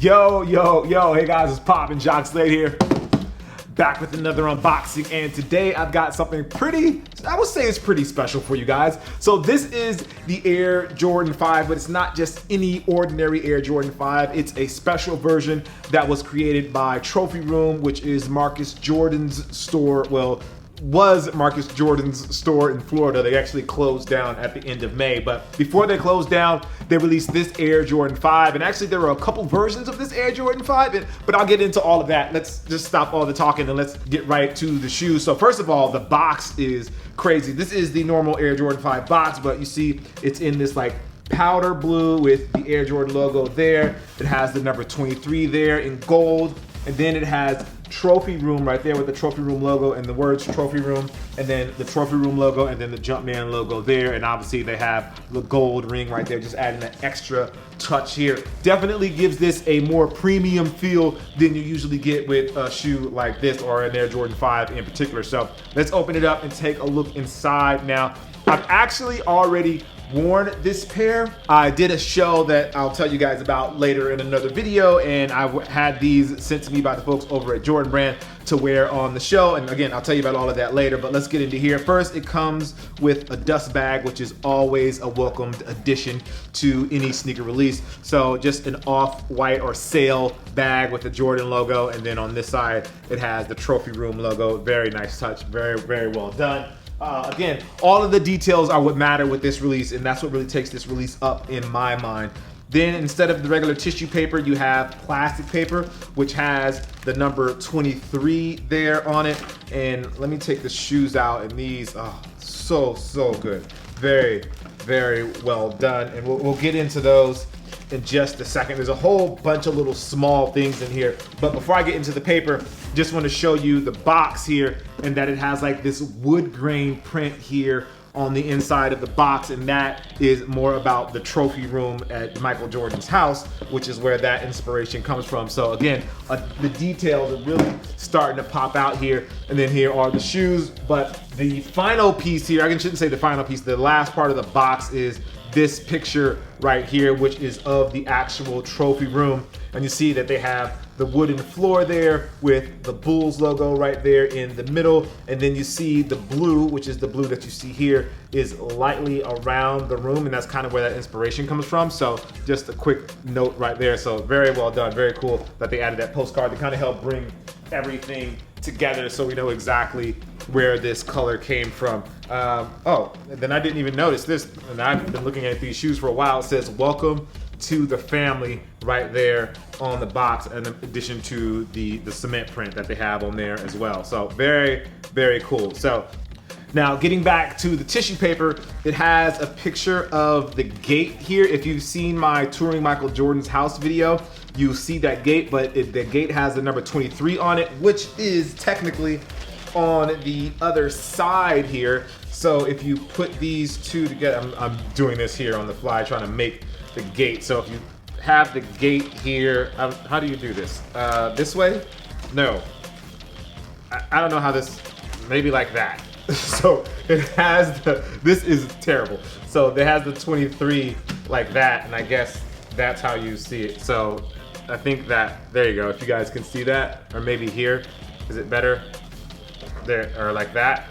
Yo, hey guys, it's poppin', Jacques Slade here. Back with another unboxing, and today I've got something pretty, I would say it's pretty special for you guys. So this is the Air Jordan 5, but it's not just any ordinary Air Jordan 5. It's a special version that was created by Trophy Room, which is Marcus Jordan's store, well, was Marcus Jordan's store in Florida. They actually closed down at the end of May, but before they closed down, they released this Air Jordan 5, and actually there were a couple versions of this Air Jordan 5, but I'll get into all of that. Let's just stop all the talking and let's get right to the shoes. So first of all, the box is crazy. This is the normal Air Jordan 5 box, but you see it's in this like powder blue with the Air Jordan logo there. It has the number 23 there in gold, and then it has Trophy Room right there with the Trophy Room logo and the words Trophy Room, and then the Trophy Room logo, and then the Jumpman logo there, and obviously they have the gold ring right there, just adding that extra touch here. Definitely gives this a more premium feel than you usually get with a shoe like this or an Air Jordan 5 in particular. So let's open it up and take a look inside. Now, I've actually already worn this pair. I did a show that I'll tell you guys about later in another video, and I had these sent to me by the folks over at Jordan Brand to wear on the show, and again, I'll tell you about all of that later, but let's get into here. First, it comes with a dust bag, which is always a welcomed addition to any sneaker release. So just an off-white or sail bag with the Jordan logo, and then on this side, it has the Trophy Room logo. Very nice touch, very, very well done. Again, all of the details are what matter with this release, and that's what really takes this release up in my mind. Then instead of the regular tissue paper, you have plastic paper, which has the number 23 there on it. And let me take the shoes out, and these, oh, so good. Very, very well done. And we'll get into those in just a second. There's a whole bunch of little small things in here, but before I get into the paper, just want to show you the box here, and that it has like this wood grain print here on the inside of the box, and that is more about the Trophy Room at Michael Jordan's house, which is where that inspiration comes from. So again, the details are really starting to pop out here, and then here are the shoes. But the final piece here, I shouldn't say the final piece, the last part of the box is this picture right here, which is of the actual Trophy Room. And you see that they have the wooden floor there with the Bulls logo right there in the middle. And then you see the blue, which is the blue that you see here, is lightly around the room. And that's kind of where that inspiration comes from. So just a quick note right there. So very well done, very cool that they added that postcard to kind of help bring everything together so we know exactly where this color came from. Oh, and then I didn't even notice this, and I've been looking at these shoes for a while. It says welcome to the family right there on the box, in addition to the cement print that they have on there as well. So very, very cool. So now getting back to the tissue paper, it has a picture of the gate here. If you've seen my Touring Michael Jordan's house video, you see that gate, but the gate has the number 23 on it, which is technically on the other side here. So if you put these two together, I'm doing this here on the fly, trying to make the gate. So if you have the gate here, how do you do this? This way? No. I don't know how this, maybe like that. So it has this is terrible. So it has the 23 like that, and I guess that's how you see it. So I think that, there you go. If you guys can see that, or maybe here, is it better? There, or like that.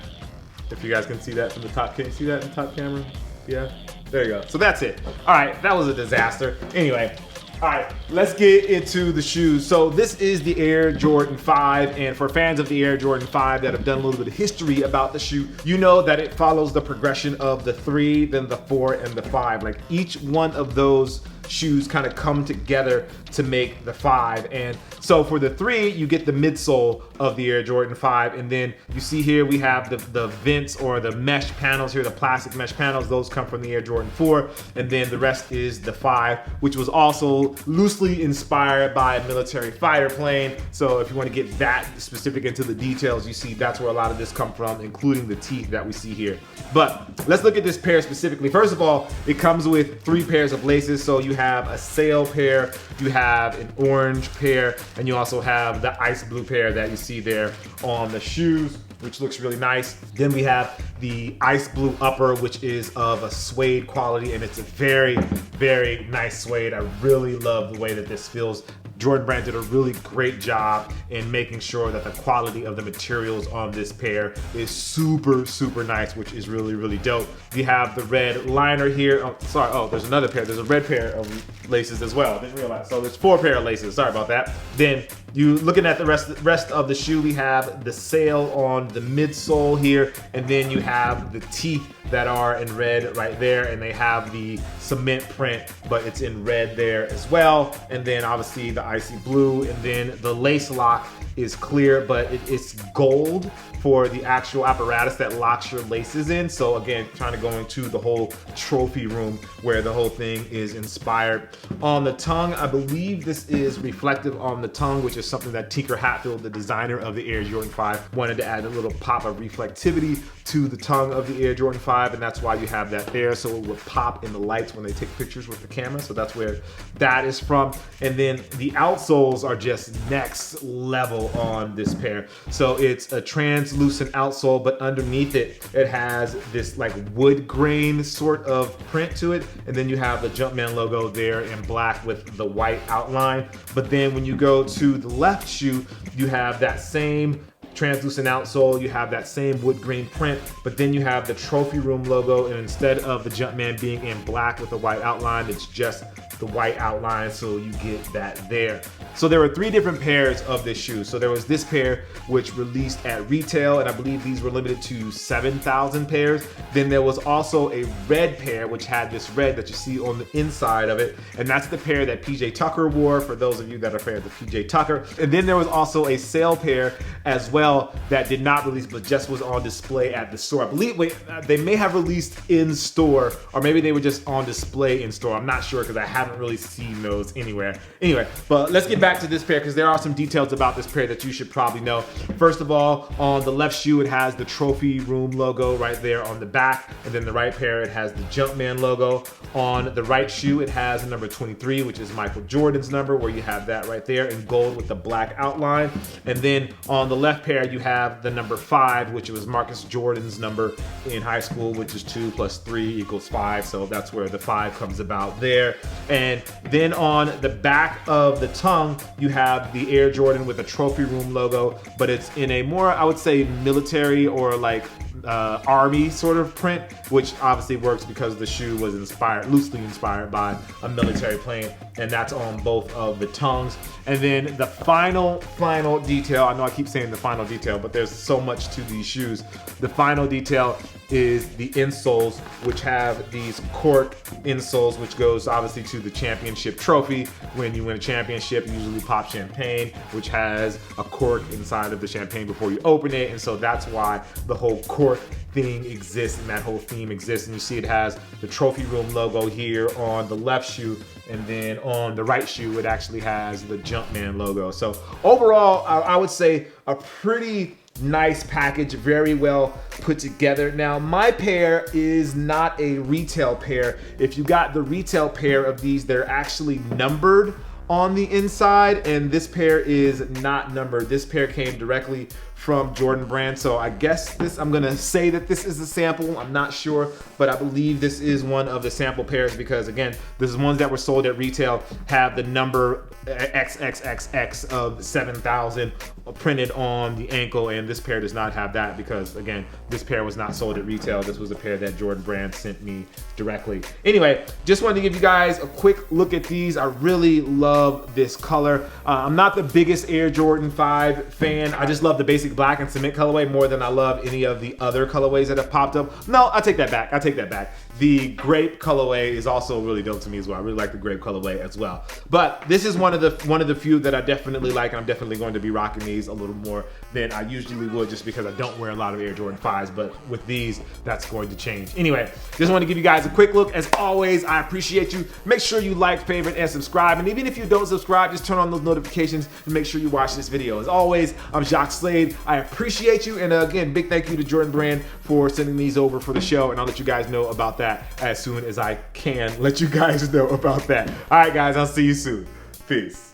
If you guys can see that from the top, can you see that in the top camera? Yeah, there you go. So that's it. All right, that was a disaster. Anyway, all right, let's get into the shoes. So this is the Air Jordan 5, and for fans of the Air Jordan 5 that have done a little bit of history about the shoe, you know that it follows the progression of the 3, then the 4, and the 5. Like each one of those shoes kind of come together to make the 5. And so for the 3, you get the midsole of the Air Jordan 5, and then you see here we have the vents or the mesh panels here, the plastic mesh panels. Those come from the Air Jordan 4, and then the rest is the 5, which was also loosely inspired by a military fighter plane. So if you want to get that specific into the details, you see that's where a lot of this come from, including the teeth that we see here. But let's look at this pair specifically. First of all, it comes with 3 pairs of laces. So you have a sail pair, you have an orange pair, and you also have the ice blue pair that you see there on the shoes, which looks really nice. Then we have the ice blue upper, which is of a suede quality, and it's a very, very nice suede. I really love the way that this feels Jordan Brand did a really great job in making sure that the quality of the materials on this pair is super, super nice, which is really, really dope. You have the red liner here. Oh, sorry, oh, there's another pair. There's a red pair of laces as well. Didn't realize. So there's 4 pair of laces. Sorry about that. Then you looking at the rest of the shoe, we have the sail on the midsole here, and then you have the teeth that are in red right there, and they have the cement print, but it's in red there as well. And then obviously the icy blue, and then the lace lock is clear, but it's gold for the actual apparatus that locks your laces in. So again, trying to go into the whole trophy room where the whole thing is inspired. On the tongue, I believe this is reflective on the tongue, which is something that Tinker Hatfield, the designer of the Air Jordan 5, wanted to add a little pop of reflectivity to the tongue of the Air Jordan 5, and that's why you have that there, so it would pop in the lights when they take pictures with the camera. So that's where that is from. And then the outsoles are just next level on this pair. So it's a translucent outsole, but underneath it, it has this like wood grain sort of print to it. And then you have the Jumpman logo there in black with the white outline. But then when you go to the left shoe, you have that same translucent outsole, you have that same wood grain print, but then you have the trophy room logo, and instead of the Jumpman being in black with a white outline, it's just the white outline, so you get that there. So there were 3 different pairs of this shoe. So there was this pair which released at retail, and I believe these were limited to 7,000 pairs. Then there was also a red pair which had this red that you see on the inside of it, and that's the pair that PJ Tucker wore, for those of you that are fans of PJ Tucker. And then there was also a sale pair as well that did not release but just was on display at the store. I believe they may have released in store, or maybe they were just on display in store. I'm not sure because I haven't really seen those anywhere. Anyway, but let's get back to this pair because there are some details about this pair that you should probably know. First of all, on the left shoe, it has the trophy room logo right there on the back, and then the right pair, it has the Jumpman logo. On the right shoe, it has the number 23, which is Michael Jordan's number, where you have that right there in gold with the black outline. And then on the left pair, you have the number 5, which was Marcus Jordan's number in high school, which is 2 + 3 = 5. So that's where the 5 comes about there. And then on the back of the tongue, you have the Air Jordan with a trophy room logo, but it's in a more, I would say, military or like army sort of print, which obviously works because the shoe was loosely inspired by a military plane, and that's on both of the tongues. And then the final detail, I know I keep saying the final detail, but there's so much to these shoes. The final detail is the insoles, which have these cork insoles, which goes obviously to the championship trophy. When you win a championship, you usually pop champagne, which has a cork inside of the champagne before you open it, and so that's why the whole cork thing exists and that whole theme exists. And you see it has the trophy room logo here on the left shoe, and then on the right shoe it actually has the Jumpman logo. So overall, I would say a pretty nice package, very well put together. Now, my pair is not a retail pair. If you got the retail pair of these, they're actually numbered on the inside, and this pair is not numbered. This pair came directly from Jordan Brand. So I guess I'm gonna say that this is a sample. I'm not sure, but I believe this is one of the sample pairs because again, this is ones that were sold at retail have the number XXXX of 7,000 printed on the ankle, and this pair does not have that because again, this pair was not sold at retail. This was a pair that Jordan Brand sent me directly. Anyway, just wanted to give you guys a quick look at these. I really love this color. I'm not the biggest Air Jordan 5 fan. I just love the basic black and cement colorway more than I love any of the other colorways that have popped up. No, I take that back. I take that back. The grape colorway is also really dope to me as well. I really like the grape colorway as well. But this is one of the few that I definitely like, and I'm definitely going to be rocking these a little more than I usually would just because I don't wear a lot of Air Jordan 5s, but with these, that's going to change. Anyway, just want to give you guys a quick look. As always, I appreciate you. Make sure you like, favorite, and subscribe. And even if you don't subscribe, just turn on those notifications and make sure you watch this video. As always, I'm Jacques Slade. I appreciate you. And again, big thank you to Jordan Brand for sending these over for the show. And I'll let you guys know about that as soon as I can let you guys know about that. All right, guys, I'll see you soon. Peace.